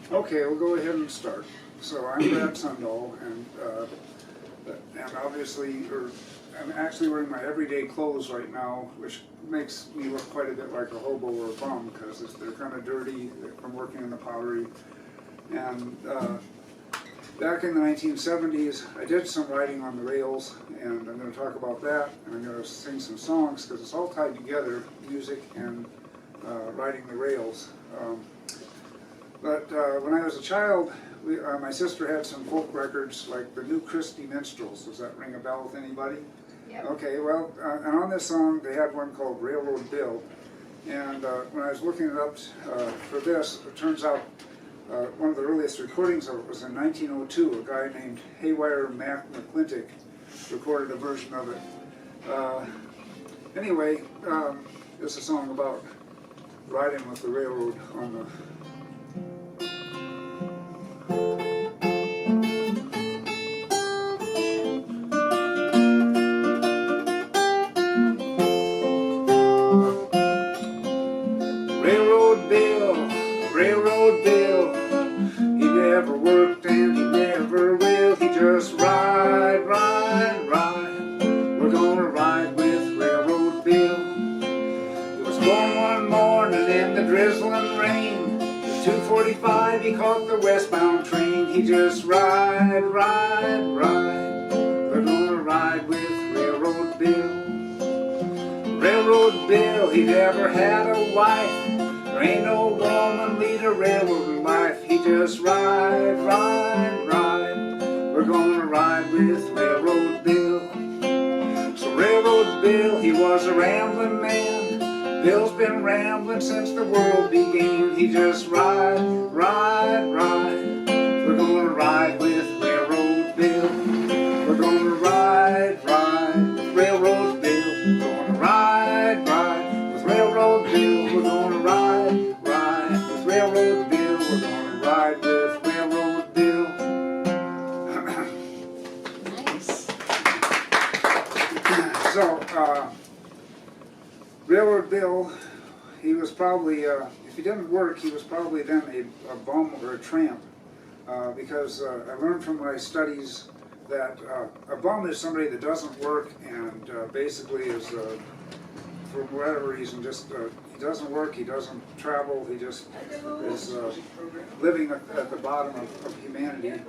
Okay, we'll go ahead and start. So I'm Brad Sondahl, and obviously, I'm actually wearing my everyday clothes right now, which makes me look quite a bit like a hobo or a bum because they're kind of dirty from working in the pottery. And back in the 1970s, I did some riding on the rails, and I'm going to talk about that, and I'm going to sing some songs because it's all tied together, music and riding the rails. But when I was a child, my sister had some folk records like the New Christy Minstrels. Does that ring a bell with anybody? Yep. Okay, well, and on this song they had one called Railroad Bill. And when I was looking it up for this, it turns out one of the earliest recordings of it was in 1902. A guy named Haywire Mac McClintock recorded a version of it. Anyway, this is a song about riding with the railroad on the Railroad Bill, Railroad Bill. He never worked and he never will. He just ride, ride, ride. We're gonna ride with Railroad Bill. He was born one morning in the drizzling rain. At 2:45 he caught the westbound train. He just ride, ride, ride. We're gonna ride with Railroad Bill. Railroad Bill, he never had a wife. There ain't no woman lead a railroad life. He just ride, ride, ride. We're gonna ride with Railroad Bill. So Railroad Bill, he was a rambling man. Bill's been rambling since the world began. He just ride, ride, ride. We're gonna ride with Railroad Bill. We're gonna ride, ride with Railroad Bill. We're gonna ride, ride with Railroad Bill. We're gonna ride, ride with Railroad Bill. We're gonna ride with Railroad Bill. Nice. So, Railroad Bill, he was probably, if he didn't work, he was probably then a bum or a tramp. Because I learned from my studies that a bum is somebody that doesn't work and basically is, for whatever reason, just he doesn't work, he doesn't travel, he just is living at the bottom of humanity.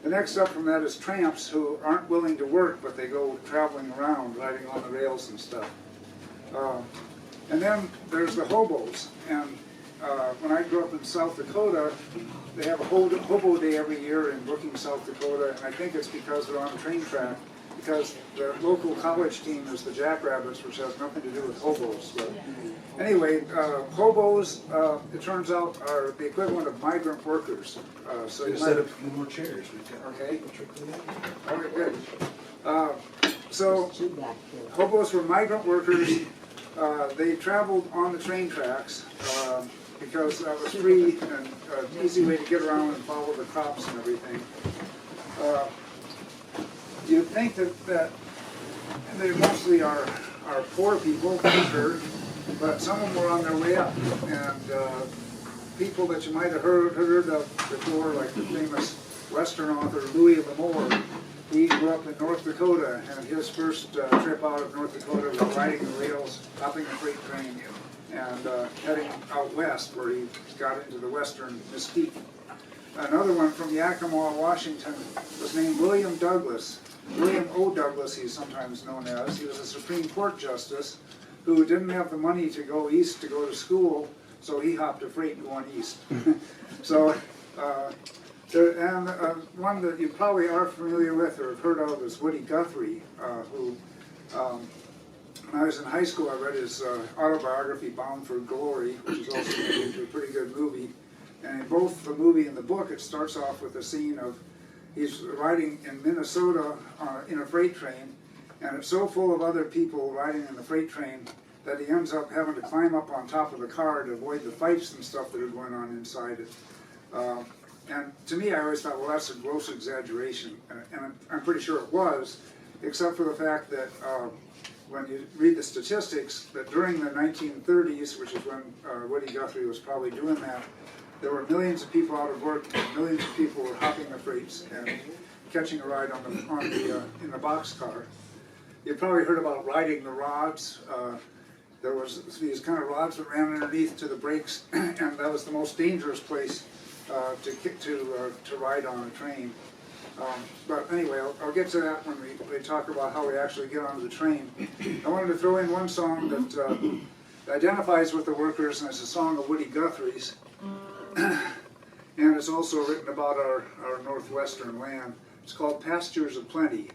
The next up from that is tramps who aren't willing to work, but they go traveling around, riding on the rails and stuff. And then there's the hobos. And when I grew up in South Dakota, they have a hobo day every year in Brookings, South Dakota, and I think it's because they're on a train track, because the local college team is the Jackrabbits, which has nothing to do with hobos. But anyway, hobos, it turns out, are the equivalent of migrant workers. So you Set might up a few more chairs. okay. Okay, good. So hobos were migrant workers. They traveled on the train tracks because that was free and an easy way to get around and follow the crops and everything. You'd think that they mostly are poor people, for sure, but some of them were on their way up. And people that you might have heard of before, like the famous Western author Louis L'Amour, he grew up in North Dakota, and his first trip out of North Dakota was riding the rails, hopping a freight train, and heading out west, where he got into the Western mystique. Another one from Yakima, Washington, was named William Douglas. William O. Douglas, he's sometimes known as. He was a Supreme Court justice who didn't have the money to go east to go to school, so he hopped a freight going east. So. One that you probably are familiar with or have heard of is Woody Guthrie, who, when I was in high school, I read his autobiography, Bound for Glory, which is also made into a pretty good movie. And in both the movie and the book, it starts off with a scene of he's riding in Minnesota in a freight train, and it's so full of other people riding in the freight train that he ends up having to climb up on top of the car to avoid the fights and stuff that are going on inside it. And to me, I always thought, well, that's a gross exaggeration. And I'm pretty sure it was, except for the fact that when you read the statistics, that during the 1930s, which is when Woody Guthrie was probably doing that, there were millions of people out of work, and millions of people were hopping the freights and catching a ride in the boxcar. You probably heard about riding the rods. There was these kind of rods that ran underneath to the brakes, and that was the most dangerous place to ride on a train. But anyway, I'll get to that when we talk about how we actually get onto the train. I wanted to throw in one song that identifies with the workers, and it's a song of Woody Guthrie's. And it's also written about our northwestern land. It's called Pastures of Plenty.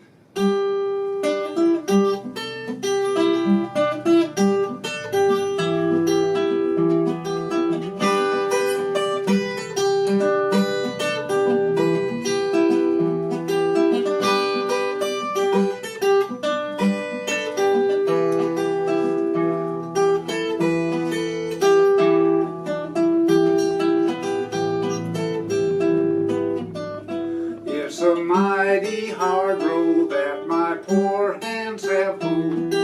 It's a mighty hard road that my poor hands have pulled.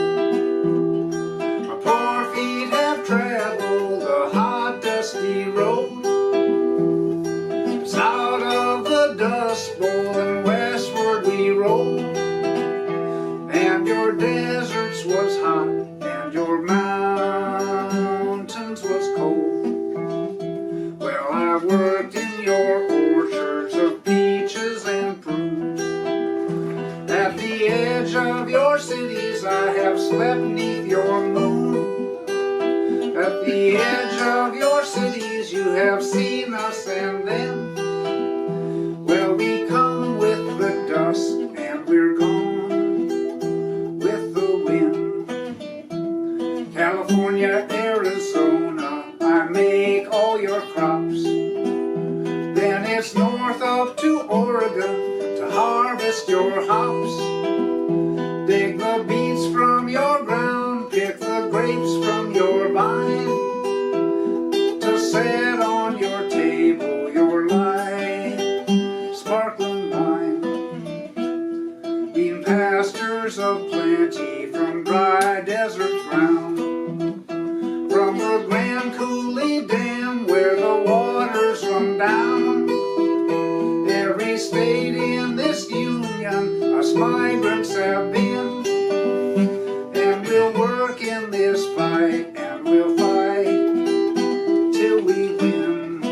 My poor feet have traveled the hot, dusty road. Out of the Dust Bowl and westward we rolled. And your deserts was hot, and your mountains was cold. Well, I worked in your orchards of peaches and prunes. At the edge of your cities I have slept neath your moon. At the edge of your cities you have seen us, and then, well, we come with the dust and we're gone with the wind. California, Arizona, I make all your crops. Then it's north up to Oregon to harvest your hops. Dig the beets from your ground, pick the grapes from your vine, to set on your table your light sparkling wine. Being pastures of plenty from dry desert ground, from the Grand Coulee Dam where the waters run down. Every state in this union us migrants have been, and we'll work in this fight, and we'll fight till we win.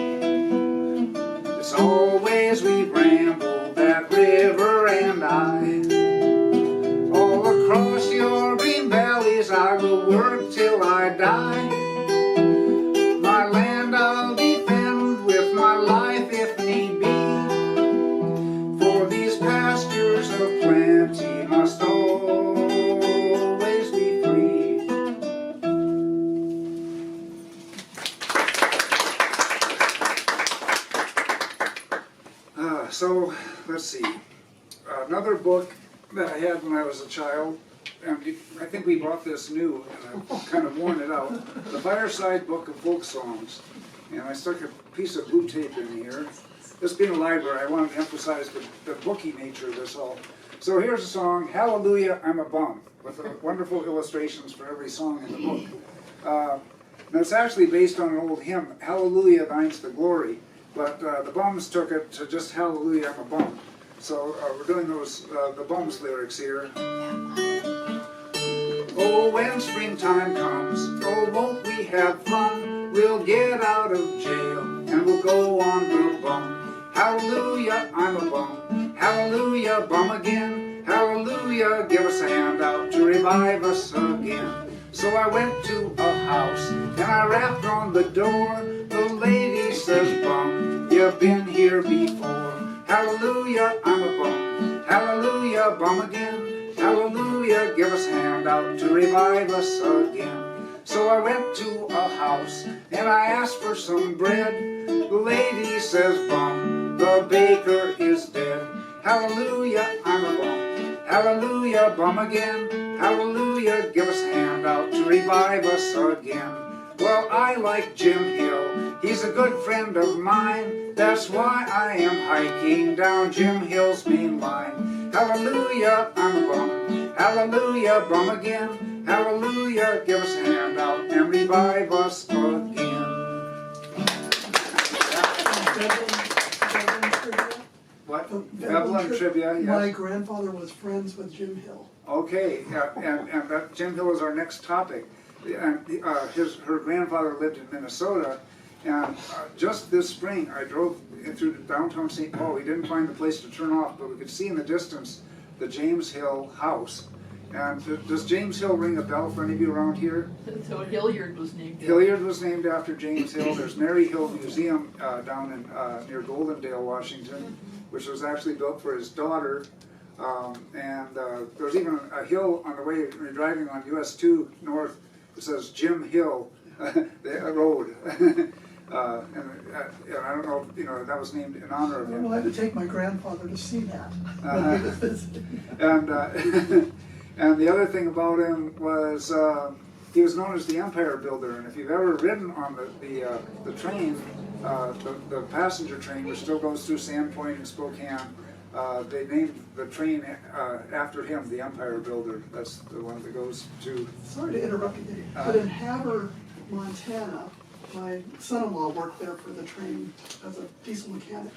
As always we ramble that river and I, all across your green valleys I will work till I die. My land I'll defend with my life if need be, for these pastures of plenty must always be free. So, let's see. Another book that I had when I was a child, and I think we bought this new, and I've kind of worn it out, the Fireside Book of Folk Songs. And I stuck a piece of blue tape in here. This being a library, I wanted to emphasize the booky nature of this all. So here's a song, Hallelujah, I'm a Bum, with wonderful illustrations for every song in the book. And it's actually based on an old hymn, Hallelujah, Thine's the Glory. But the Bums took it to just Hallelujah, I'm a Bum. So we're doing the Bums lyrics here. Oh, when springtime comes, oh, won't we have fun? We'll get out of jail and we'll go on the bum. Hallelujah, I'm a bum. Hallelujah, bum again. Hallelujah, give us a handout to revive us again. So I went to a house and I rapped on the door. The lady says, bum, you've been here before. Hallelujah, I'm a bum. Hallelujah, bum again. Hallelujah, give us a handout to revive us again. So I went to a house and I asked for some bread. The lady says, bum, the baker is dead. Hallelujah, I'm a bum. Hallelujah, bum again. Hallelujah, give us a handout to revive us again. Well, I like Jim Hill, he's a good friend of mine. That's why I am hiking down Jim Hill's main line. Hallelujah, I'm a bum. Hallelujah, bum again. Hallelujah, give us a handout and revive us again. Veblen trivia. What? Veblen Veblen trivia, yes. My grandfather was friends with Jim Hill. Okay, and that Jim Hill is our next topic. And her grandfather lived in Minnesota, and just this spring I drove through downtown St. Paul. We didn't find the place to turn off, but we could see in the distance the James Hill house. And does James Hill ring a bell for any of you around here? So Hilliard was named. Hilliard was named after James Hill. There's Mary Hill Museum down in near Goldendale, Washington, which was actually built for his daughter. There's even a hill on the way you're driving on US 2 north. It says Jim Hill, the road. And I don't know, that was named in honor of him. Well, I had to take my grandfather to see that. And the other thing about him was he was known as the Empire Builder. And if you've ever ridden on the train, the passenger train, which still goes through Sandpoint and Spokane, they named the train after him, the Empire Builder. That's the one that goes to... Sorry to interrupt you, but in Havre, Montana, my son-in-law worked there for the train as a diesel mechanic.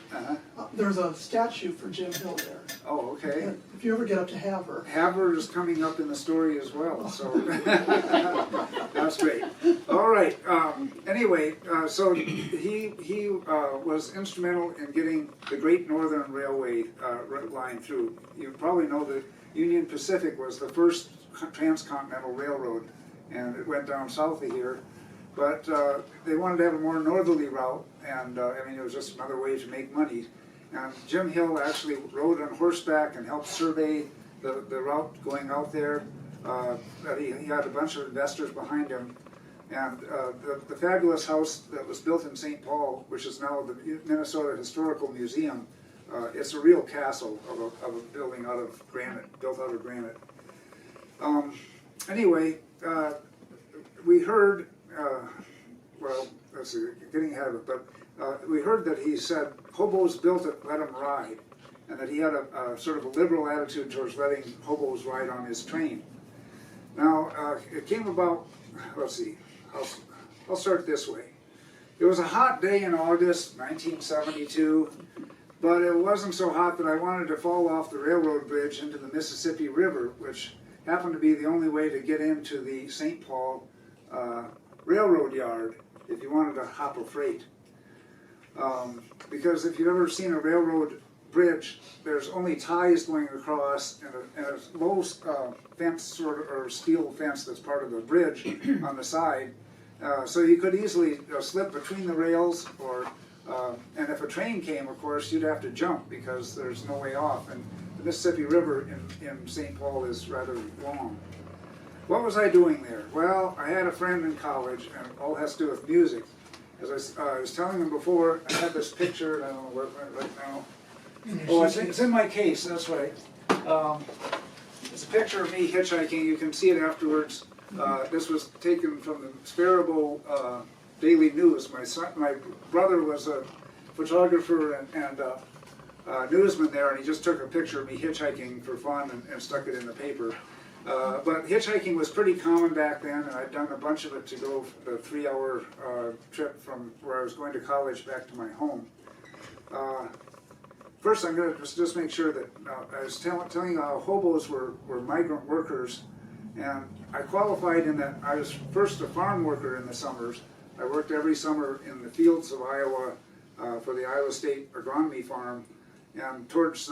There's a statue for Jim Hill there. Oh, okay. If you ever get up to Havre. Havre is coming up in the story as well, so that's great. All right. Anyway, so he was instrumental in getting the Great Northern Railway line through. You probably know that Union Pacific was the first transcontinental railroad, and it went down south of here. But they wanted to have a more northerly route, and it was just another way to make money. And Jim Hill actually rode on horseback and helped survey the route going out there. He had a bunch of investors behind him. And the fabulous house that was built in St. Paul, which is now the Minnesota Historical Museum, it's a real castle of a building built out of granite. Anyway, we heard, let's see, getting ahead of it, but we heard that he said, hobos built it, let them ride, and that he had a sort of a liberal attitude towards letting hobos ride on his train. Now, it came about, let's see, I'll start this way. It was a hot day in August 1972, but it wasn't so hot that I wanted to fall off the railroad bridge into the Mississippi River, which happened to be the only way to get into the St. Paul railroad yard if you wanted to hop a freight. Because if you've ever seen a railroad bridge, there's only ties going across and a low fence sort of, or steel fence that's part of the bridge on the side. So you could easily slip between the rails, and if a train came, of course, you'd have to jump because there's no way off. And the Mississippi River in St. Paul is rather long. What was I doing there? Well, I had a friend in college, and it all has to do with music. As I was telling him before, I had this picture, and I don't know where right now. Oh, it's in my case, that's right. It's a picture of me hitchhiking. You can see it afterwards. This was taken from the Sparrow Daily News. My brother was a photographer and newsman there, and he just took a picture of me hitchhiking for fun and stuck it in the paper. But hitchhiking was pretty common back then, and I'd done a bunch of it to go the 3-hour trip from where I was going to college back to my home. First, I'm going to just make sure that I was telling you how hobos were migrant workers, and I qualified in that I was first a farm worker in the summers. I worked every summer in the fields of Iowa for the Iowa State Agronomy Farm, and towards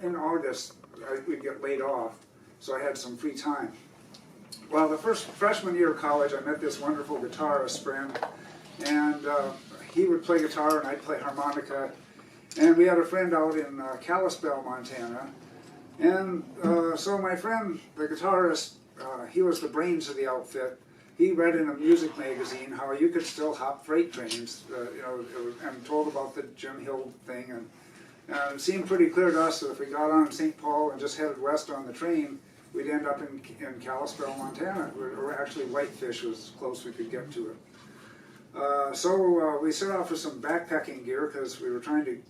in August we'd get laid off, so I had some free time. Well, the first freshman year of college, I met this wonderful guitarist friend, and he would play guitar and I'd play harmonica, and we had a friend out in Kalispell, Montana, and so my friend, the guitarist, he was the brains of the outfit. He read in a music magazine how you could still hop freight trains, and told about the Jim Hill thing, and it seemed pretty clear to us that if we got on St. Paul and just headed west on the train, we'd end up in Kalispell, Montana, or actually Whitefish was as close we could get to it. So we set off with some backpacking gear because we were trying to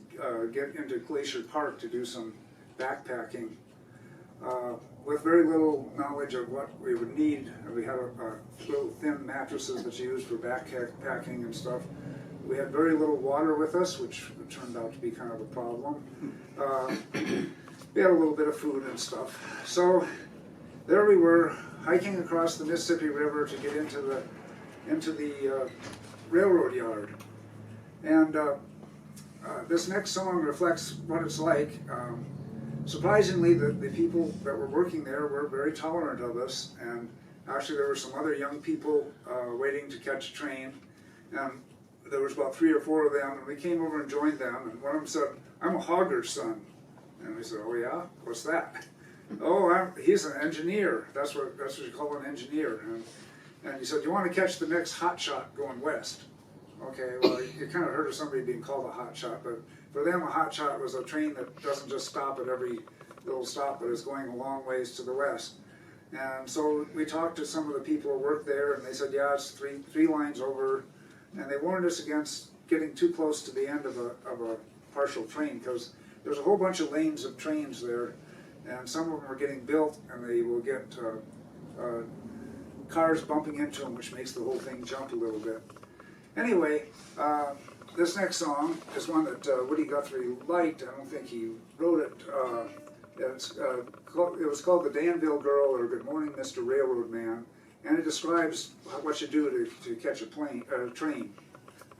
get into Glacier Park to do some backpacking. With very little knowledge of what we would need. We had little thin mattresses that you use for backpacking and stuff. We had very little water with us, which turned out to be kind of a problem. We had a little bit of food and stuff. So there we were, hiking across the Mississippi River to get into the railroad yard. And this next song reflects what it's like. Surprisingly, the people that were working there were very tolerant of us, and actually there were some other young people waiting to catch a train, and there was about 3 or 4 of them, and we came over and joined them, and one of them said, "I'm a hogger's son." And we said, "Oh yeah? What's that?" "Oh, he's an engineer. That's what you call an engineer." And he said, "You want to catch the next hot shot going west?" Okay, well, you kind of heard of somebody being called a hot shot, but for them a hot shot was a train that doesn't just stop at every little stop, but is going a long ways to the west. And so we talked to some of the people who worked there, and they said, yeah, it's three lines over, and they warned us against getting too close to the end of a partial train, because there's a whole bunch of lanes of trains there, and some of them are getting built, and they will get cars bumping into them, which makes the whole thing jump a little bit. Anyway, this next song is one that Woody Guthrie liked. I don't think he wrote it. It was called The Danville Girl, or Good Morning, Mr. Railroad Man, and it describes what you do to catch a train.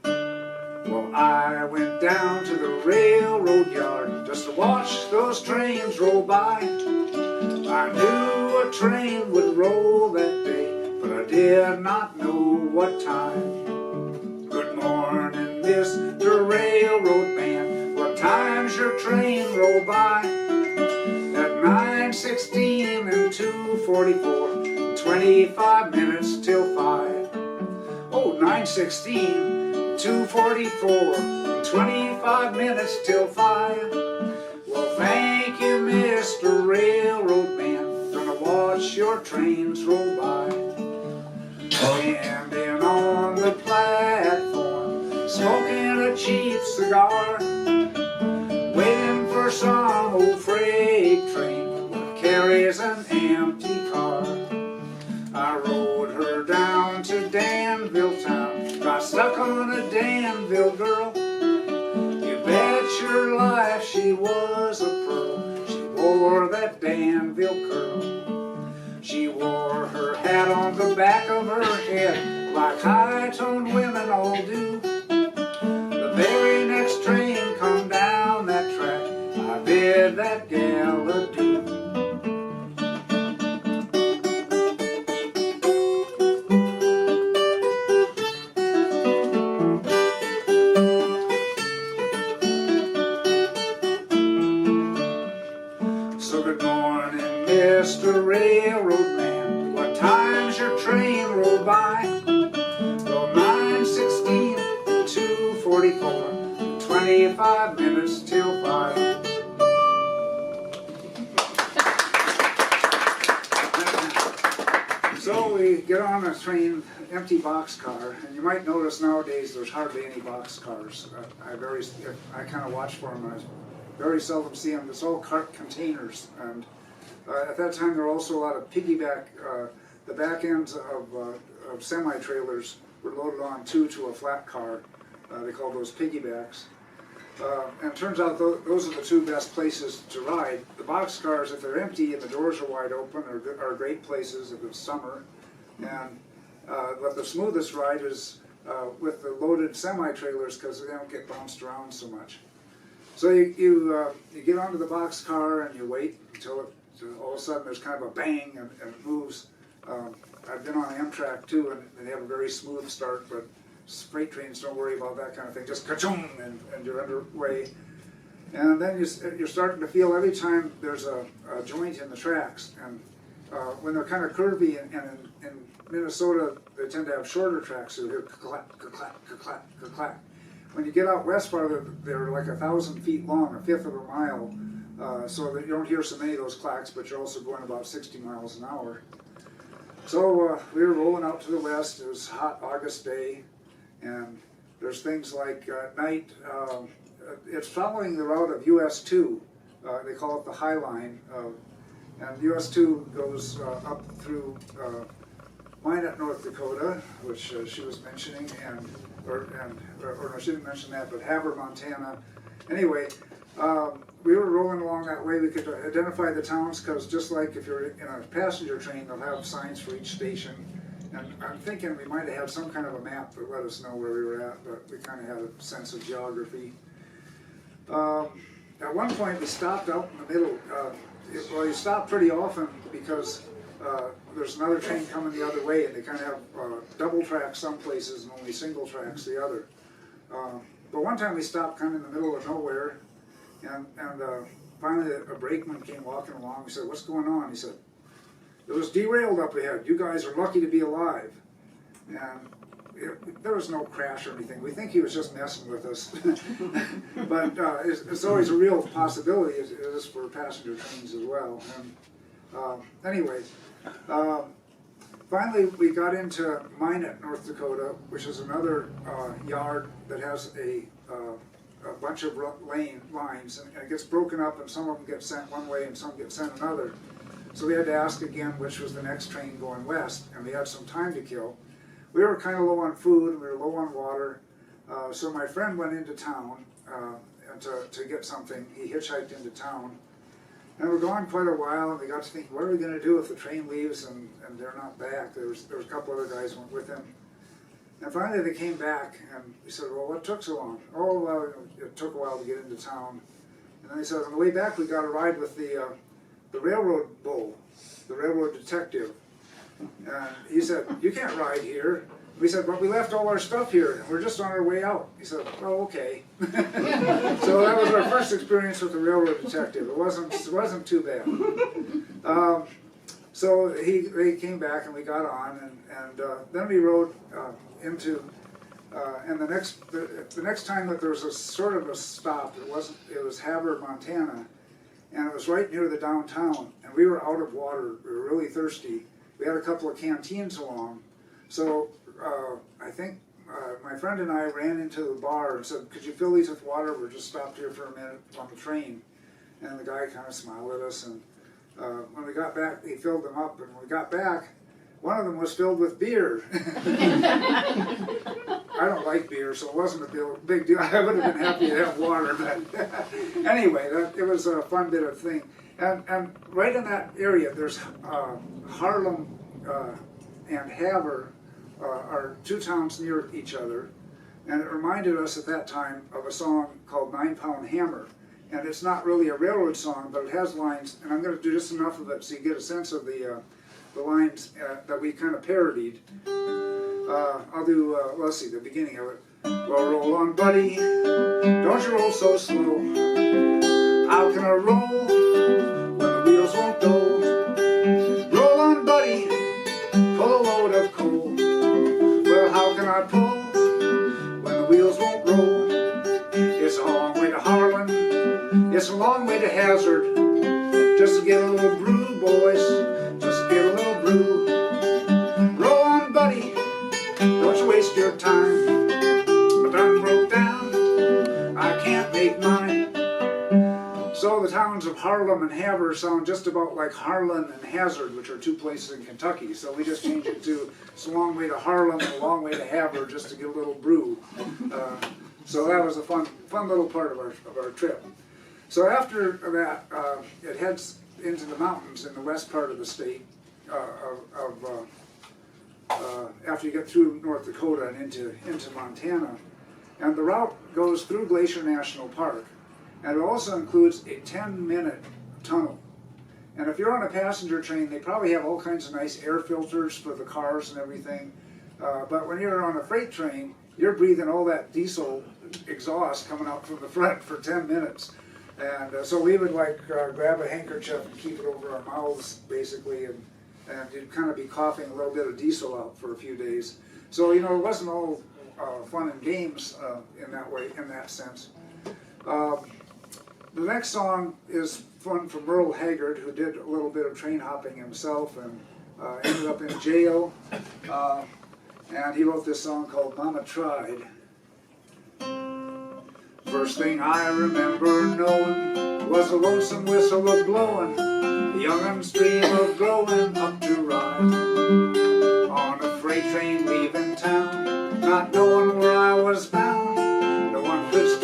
Well, I went down to the railroad yard just to watch those trains roll by. I knew a train would roll that day, but I did not know what time. Good morning, Mr. Railroad Man, what time's your train roll by? At 9:16 and 2:44, 25 minutes till 5. Oh, 9:16, 2:44, 25 minutes till 5. Well, thank you, Mr. Railroad Man, gonna watch your trains roll by. Standing on the platform, smoking a cheap cigar, waiting for some old freight train that carries an empty car. I rode her down to Danville town, got stuck on a Danville girl. You bet your life she was a pearl, she wore that Danville curl. She wore her hat on the back of her head, like high-toned women all do. The very next train come down that track, I bid that gal adieu. So good morning, Mr. Railroad Man, what time's your train roll by? Well, 9:16, 2:44, 25 minutes till 5. So we get on a train, empty boxcar, and you might notice nowadays there's hardly any boxcars. I kind of watch for them. I very seldom see them. It's all cart containers, and at that time there were also a lot of piggyback. The back ends of semi-trailers were loaded onto a flat car. They call those piggybacks. And it turns out those are the two best places to ride. The boxcars, if they're empty and the doors are wide open, are great places if it's summer. And but the smoothest ride is with the loaded semi-trailers, because they don't get bounced around so much. So you get onto the boxcar and you wait until all of a sudden there's kind of a bang and it moves. I've been on Amtrak too, and they have a very smooth start, but freight trains don't worry about that kind of thing. Just ka-choom, and you're underway. And then you're starting to feel every time there's a joint in the tracks. And when they're kind of curvy, and in Minnesota they tend to have shorter tracks, so you hear ka-clack, ka-clack, ka-clack, ka-clack. When you get out west farther, they're like 1,000 feet long, a fifth of a mile, so that you don't hear so many of those clacks, but you're also going about 60 miles an hour. So we were rolling out to the west. It was a hot August day, and there's things like at night, it's following the route of US 2. They call it the High Line, and US 2 goes up through Minot, North Dakota, which she was mentioning, and or I shouldn't mention that, but Havre, Montana. Anyway, we were rolling along that way. We could identify the towns because just like if you're in a passenger train, they'll have signs for each station. And I'm thinking we might have had some kind of a map that let us know where we were at, but we kind of had a sense of geography. At one point, we stopped out in the middle. Well, you stop pretty often because there's another train coming the other way, and they kind of have double tracks some places and only single tracks the other. But one time we stopped kind of in the middle of nowhere, and finally a brakeman came walking along. We said, "What's going on?" He said, "It was derailed up ahead. You guys are lucky to be alive." And there was no crash or anything. We think he was just messing with us. But it's always a real possibility. It is for passenger trains as well. And anyway, finally we got into Minot, North Dakota, which is another yard that has a bunch of lines, and it gets broken up, and some of them get sent one way and some get sent another. So we had to ask again which was the next train going west, and we had some time to kill. We were kind of low on food, and we were low on water, so my friend went into town to get something. He hitchhiked into town, and we're gone quite a while, and we got to thinking, what are we going to do if the train leaves and they're not back? There was a couple other guys went with him. And finally they came back, and we said, well, what took so long? Oh, well, it took a while to get into town. And then he said, on the way back we got a ride with the railroad bull, the railroad detective. And he said, you can't ride here. We said, but we left all our stuff here, and we're just on our way out. He said, oh, okay. So that was our first experience with the railroad detective. It wasn't too bad. So they came back, and we got on, and then we rode into, and the next time that there was a sort of a stop, it was Havre, Montana, and it was right near the downtown, and we were out of water. We were really thirsty. We had a couple of canteens along, so I think my friend and I ran into the bar and said, could you fill these with water? We're just stopped here for a minute on the train. And the guy kind of smiled at us, and when we got back, he filled them up, and when we got back, one of them was filled with beer. I don't like beer, so it wasn't a big deal. I would have been happy to have water, but anyway, it was a fun bit of thing. And right in that area, there's Harlem and Havre are two towns near each other, and it reminded us at that time of a song called 9 Pound Hammer. And it's not really a railroad song, but it has lines, and I'm going to do just enough of it so you get a sense of the lines that we kind of parodied. I'll do, let's see, the beginning of it. Well, roll on, buddy, don't you roll so slow. How can I roll when the wheels won't go? Roll on, buddy, pull a load of coal. Well, how can I pull when the wheels won't roll? It's a long way to Harlan, it's a long way to Hazard, just to get a little brew, boys, just to get a little brew. Roll on, buddy, don't you waste your time. My done broke down, I can't make mine. So the towns of Harlem and Havre sound just about like Harlan and Hazard, which are two places in Kentucky. So we just changed it to it's a long way to Harlem and a long way to Havre just to get a little brew. So that was a fun little part of our trip. So after that, it heads into the mountains in the west part of the state. After you get through North Dakota and into Montana, and the route goes through Glacier National Park. And it also includes a 10-minute tunnel. And if you're on a passenger train, they probably have all kinds of nice air filters for the cars and everything. But when you're on a freight train, you're breathing all that diesel exhaust coming out from the front for 10 minutes. And so we would grab a handkerchief and keep it over our mouths, basically, and you'd kind of be coughing a little bit of diesel out for a few days. So, it wasn't all fun and games in that way, in that sense. The next song is one from Merle Haggard, who did a little bit of train hopping himself and ended up in jail. And he wrote this song called Mama Tried. First thing I remember knowing was a lonesome whistle a blowing, a young'un's dream of growing up to ride on a freight train leaving town, not knowing where I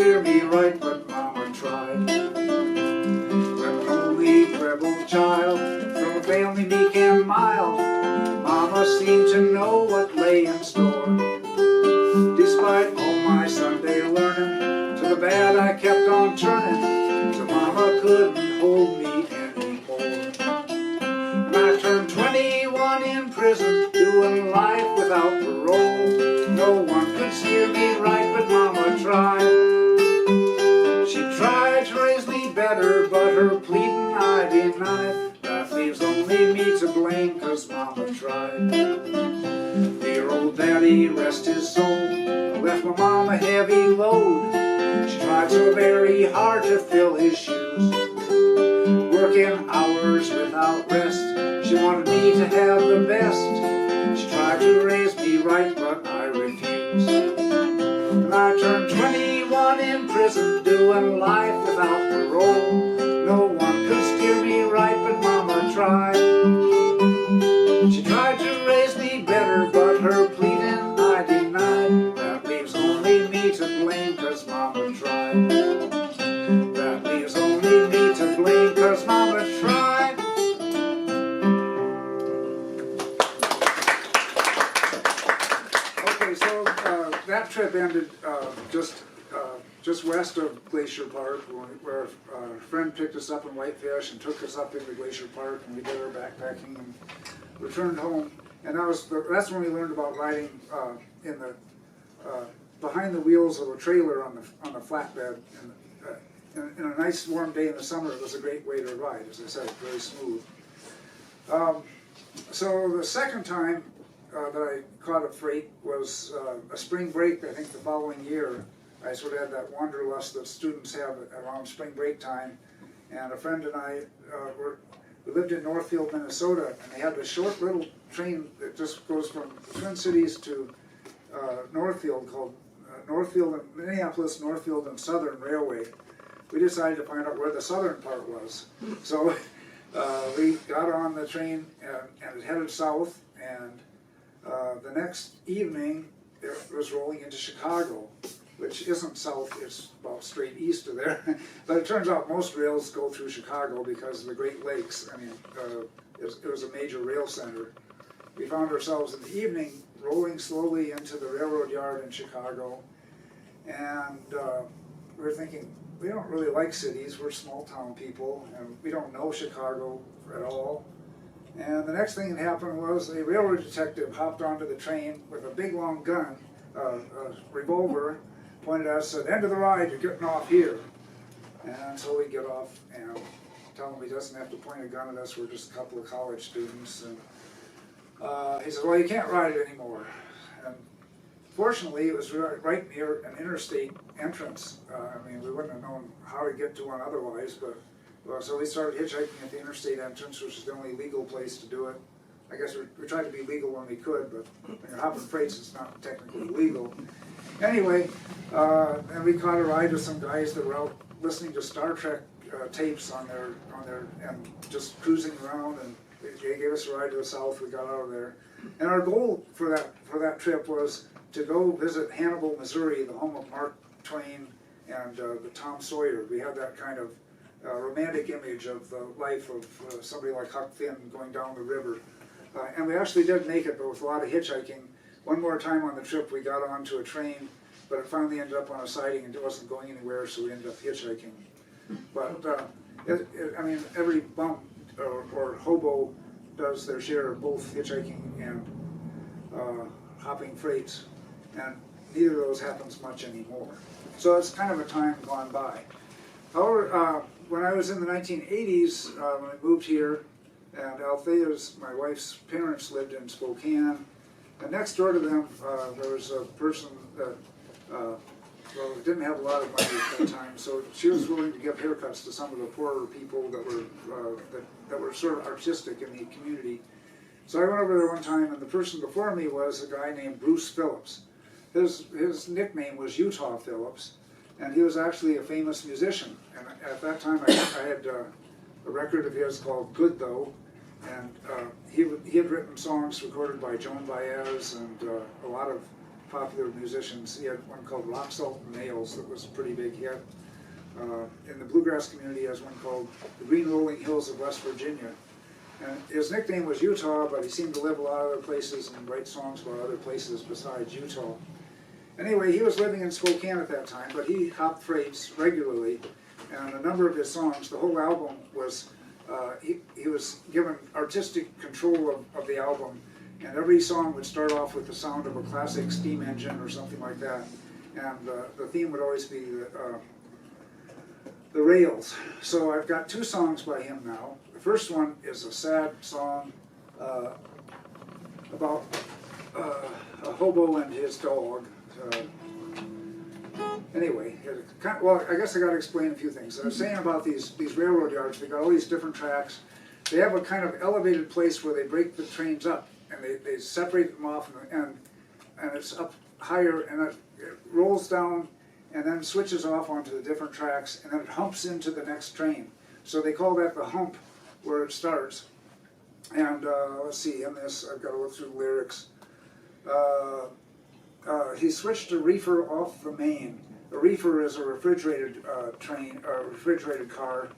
steer me right, but Mama tried. When only rebel child, from a family meek and mild, Mama seemed to know what lay in store. Despite all my Sunday learning, to the bad I kept on turning, so Mama couldn't hold me anymore. When I turned 21 in prison, doing life without parole, no one could steer me right, but Mama tried. She tried to raise me better, but her pleading I denied. That leaves only me to blame, 'cause Mama tried. Dear old daddy, rest his soul, left my mom a heavy load. She tried so very hard to fill his shoes, working hours without rest. She wanted me to have the best. She tried to raise me right, but I refused. And I turned 21 in prison, doing life without parole. No one could steer me right, but Mama tried. She tried to raise me better, but her pleading I denied. That leaves only me to blame, 'cause Mama tried. That leaves only me to blame, 'cause Mama tried. Okay, so that trip ended just west of Glacier Park, where a friend picked us up in Whitefish and took us up into Glacier Park, and we did our backpacking and returned home. And that's when we learned about riding in the behind the wheels of a trailer on the flatbed. And in a nice warm day in the summer, it was a great way to ride. As I said, very smooth. So the second time that I caught a freight was a spring break, I think the following year. I sort of had that wanderlust that students have around spring break time. And a friend and I we lived in Northfield, Minnesota, and they had this short little train that just goes from the Twin Cities to Northfield, called Northfield and Minneapolis, Northfield and Southern Railway. We decided to find out where the southern part was. So we got on the train and it headed south, and the next evening it was rolling into Chicago, which isn't south, it's about straight east of there. But it turns out most rails go through Chicago because of the Great Lakes. I mean, it was a major rail center. We found ourselves in the evening rolling slowly into the railroad yard in Chicago, and we were thinking, we don't really like cities, we're small town people, and we don't know Chicago at all. And the next thing that happened was a railroad detective hopped onto the train with a big long gun, a revolver, pointed at us, said, "End of the ride, you're getting off here." And so we get off and tell him he doesn't have to point a gun at us, we're just a couple of college students. And he said, "Well, you can't ride it anymore." And fortunately, it was right near an interstate entrance. I mean, we wouldn't have known how to get to one otherwise, but so we started hitchhiking at the interstate entrance, which is the only legal place to do it. I guess we tried to be legal when we could, but when you're hopping freights, it's not technically legal. Anyway, and we caught a ride with some guys that were out listening to Star Trek tapes on their and just cruising around, and they gave us a ride to the south. We got out of there, and our goal for that trip was to go visit Hannibal, Missouri, the home of Mark Twain and the Tom Sawyer. We had that kind of romantic image of the life of somebody like Huck Finn going down the river. And we actually did make it, but with a lot of hitchhiking. One more time on the trip, we got onto a train, but it finally ended up on a siding and it wasn't going anywhere, so we ended up hitchhiking. But, I mean, every bump or hobo does their share of both hitchhiking and hopping freights, and neither of those happens much anymore. So it's kind of a time gone by. However, when I was in the 1980s, when I moved here, and Althea's, my wife's parents, lived in Spokane, and next door to them there was a person that didn't have a lot of money at that time, so she was willing to give haircuts to some of the poorer people that were sort of artistic in the community. So I went over there one time, and the person before me was a guy named Bruce Phillips. His nickname was Utah Phillips, and he was actually a famous musician. And at that time, I had a record of his called "Good Though," and he had written songs recorded by Joan Baez and a lot of popular musicians. He had one called Rock, Salt, and Nails that was a pretty big hit. In the bluegrass community, he has one called The Green Rolling Hills of West Virginia. And his nickname was Utah, but he seemed to live a lot of other places and write songs about other places besides Utah. Anyway, he was living in Spokane at that time, but he hopped freights regularly. And a number of his songs, the whole album was, he was given artistic control of the album. And every song would start off with the sound of a classic steam engine or something like that. And the theme would always be the rails. So I've got two songs by him now. The first one is a sad song about a hobo and his dog. Anyway, well, I guess I got to explain a few things. I was saying about these railroad yards, they got all these different tracks. They have a kind of elevated place where they break the trains up, and they separate them off, and it's up higher, and it rolls down, and then switches off onto the different tracks, and then it humps into the next train. So they call that the hump where it starts. And let's see, in this, I've got to look through the lyrics. He switched a reefer off the main. A reefer is a refrigerated refrigerated car,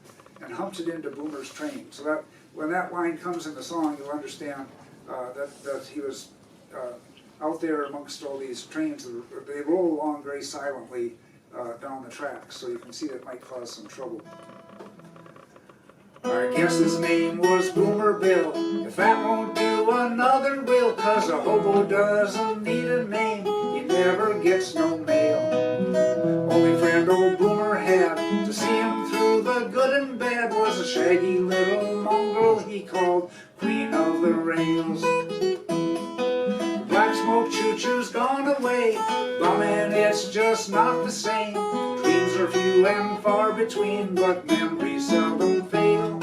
and humped it into Boomer's train. So that when that line comes in the song, you'll understand that he was out there amongst all these trains. They roll along very silently down the tracks, so you can see that might cause some trouble. I guess his name was Boomer Bill. If that won't do, another will, 'cause a hobo doesn't need a name. He never gets no mail. Only friend old Boomer had to see him through the good and bad was a shaggy little mongrel he called Queen of the Rails. The black smoke choo-choo's gone away, bumming it's just not the same. Dreams are few and far between, but memories seldom fail.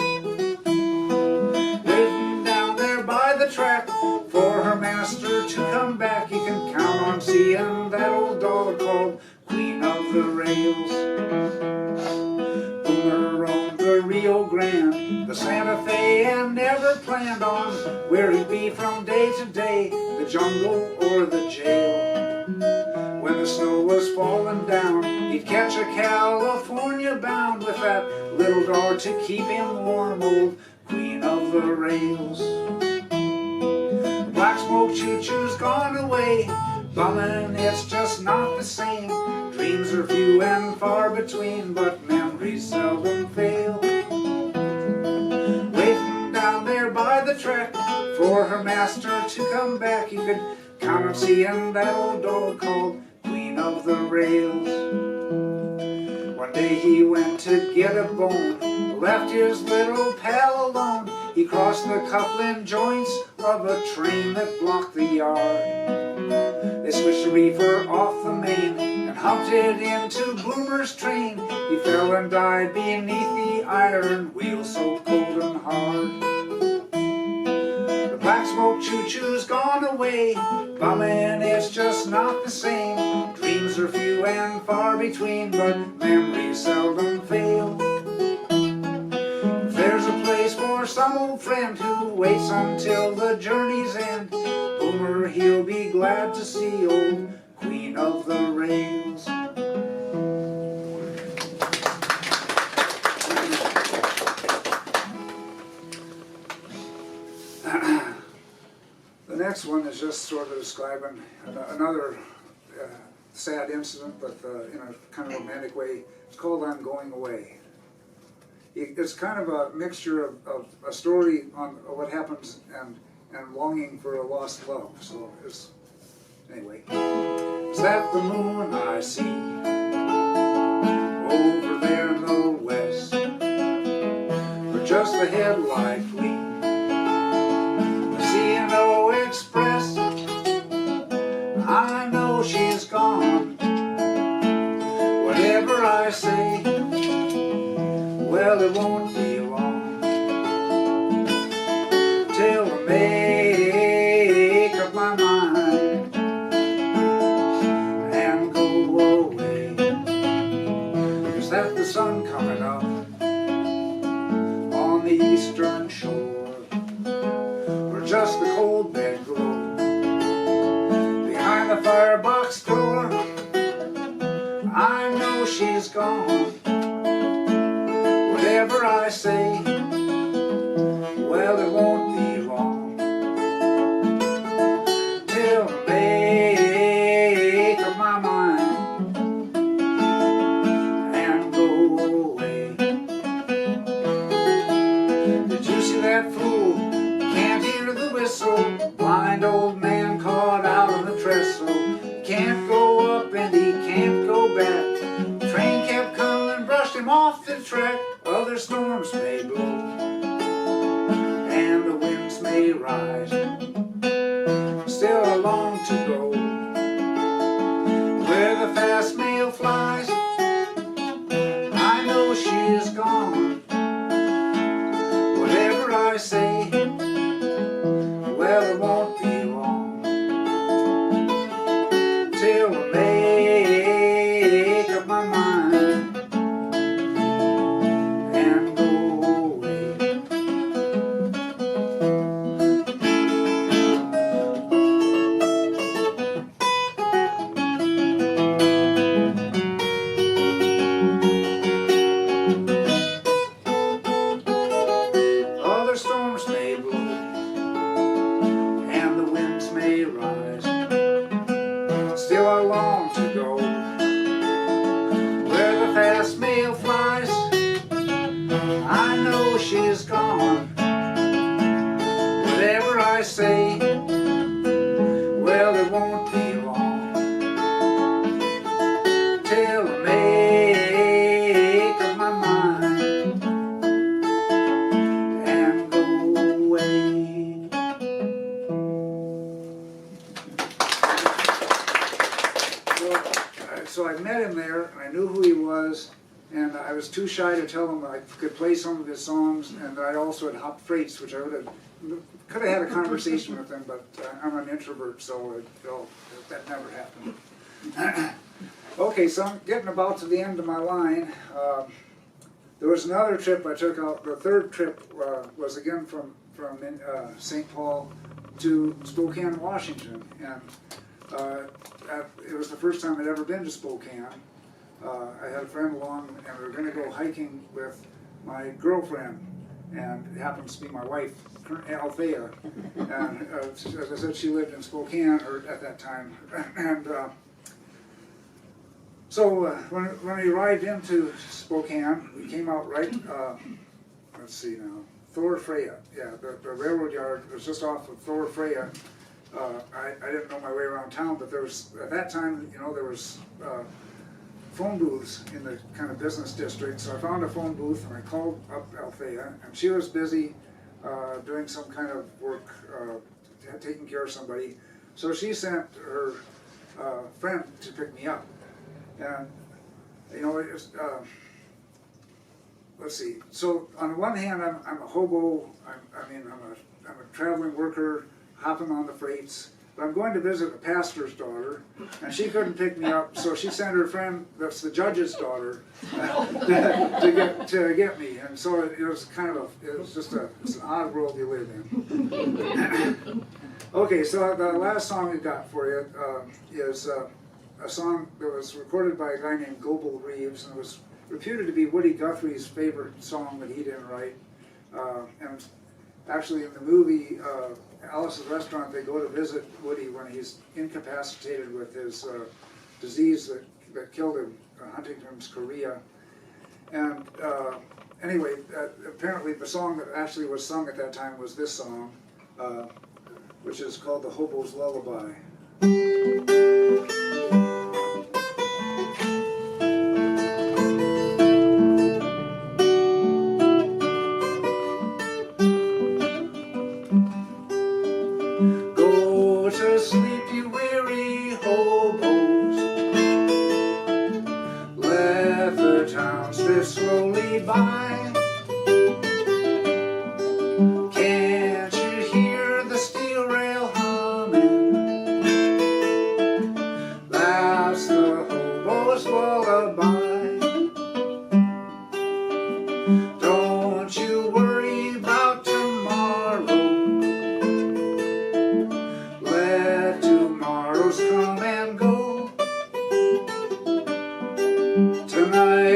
Waiting down there by the track for her master to come back, you can count on seeing that old dog called Queen of the Rails. Boomer roamed the Rio Grande, the Santa Fe, and never planned on where he'd be from day to day, the jungle or the jail. When the snow was falling down, he'd catch a California bound with that little dog to keep him warm, old Queen of the Rails. The black smoke choo-choo's gone away, bumming it's just not the same. Dreams are few and far between, but memories seldom fail. Waiting down there by the track for her master to come back, you could count on seeing that old dog called Queen of the Rails. One day he went to get a bone, left his little pal alone. He crossed the coupling joints of a train that blocked the yard. They switched the reefer off the main and humped it into Boomer's train. He fell and died beneath the iron wheel so cold and hard. The black smoke choo-choo's gone away, bumming it's just not the same. Dreams are few and far between, but memories seldom fail. If there's a place for some old friend who waits until the journey's end, Boomer he'll be glad to see old Queen of the Rails. The next one is just sort of describing another sad incident, but in a kind of romantic way. It's called I'm Going Away. It's kind of a mixture of a story on what happens and longing for a lost love. So it's, anyway. Is that the moon I see over there in the west? Or just the headlight gleam? C&O Express. I know she's gone. Whatever I say, well, it won't be long till I make up my mind and go away. Is that the sun coming up on the eastern shore, or just the cold bed glow behind the firebox gone. Whatever I say, well, it won't be long till I make up my mind and go away. Did you see that fool? Can't hear the whistle. Blind old man caught out on the trestle. Can't go up and he can't go back. Train kept coming, brushed him off the track. Other storms may blow and the winds may rise. Still a long to go where the fast mail flies. I know she is gone. Whatever I say, well, it won't be long till I make up my mind and go away. Other storms may blow and the winds may rise. Still I long to go where the fast mail flies. I know she's gone. Whatever I say, well, it won't be long till I make up my mind and go away. So I met him there, and I knew who he was, and I was too shy to tell him I could play some of his songs, and I also had hopped freights, which I could have had a conversation with him, but I'm an introvert, so that never happened. Okay, so I'm getting about to the end of my line. There was another trip I took out. The third trip was again from St. Paul to Spokane, Washington, and it was the first time I'd ever been to Spokane. I had a friend along, and we were going to go hiking with my girlfriend, and it happens to be my wife, Althea. And as I said, she lived in Spokane at that time. And so when we arrived into Spokane, we came out right, let's see now, Thor Freya. Yeah, the railroad yard was just off of Thor Freya. I didn't know my way around town, but there was, at that time, there was phone booths in the kind of business district. So I found a phone booth and I called up Althea, and she was busy doing some kind of work, taking care of somebody. So she sent her friend to pick me up. And, it was, let's see. So on the one hand, I'm a hobo. I'm a traveling worker, hopping on the freights. But I'm going to visit a pastor's daughter, and she couldn't pick me up, so she sent her friend, that's the judge's daughter, to get me. And so it was just it's an odd world you live in. Okay, so the last song we got for you is a song that was recorded by a guy named Goebel Reeves, and it was reputed to be Woody Guthrie's favorite song that he didn't write. And actually in the movie Alice's Restaurant, they go to visit Woody when he's incapacitated with his disease that killed him, Huntington's chorea. And anyway, apparently the song that actually was sung at that time was this song, which is called The Hobo's Lullaby. Go to sleep, you weary hobos. Let the town drift slowly by. Can't you hear the steel rail humming? That's the hobo's lullaby. Don't you worry about tomorrow. Let tomorrow's come and go. Tonight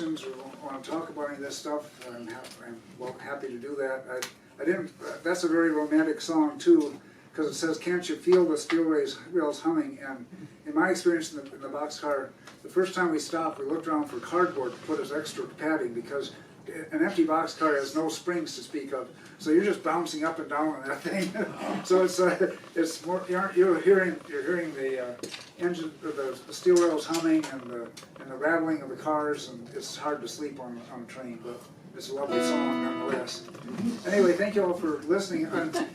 questions or want to talk about any of this stuff, I'm happy to do that. I didn't. That's a very romantic song too, because it says, "Can't you feel the steel rails humming?" And in my experience in the boxcar, the first time we stopped, we looked around for cardboard to put as extra padding because an empty boxcar has no springs to speak of, so you're just bouncing up and down on that thing. So it's more you're hearing the engine, the steel rails humming and the rattling of the cars, and it's hard to sleep on a train, but it's a lovely song nonetheless. Anyway, thank you all for listening. And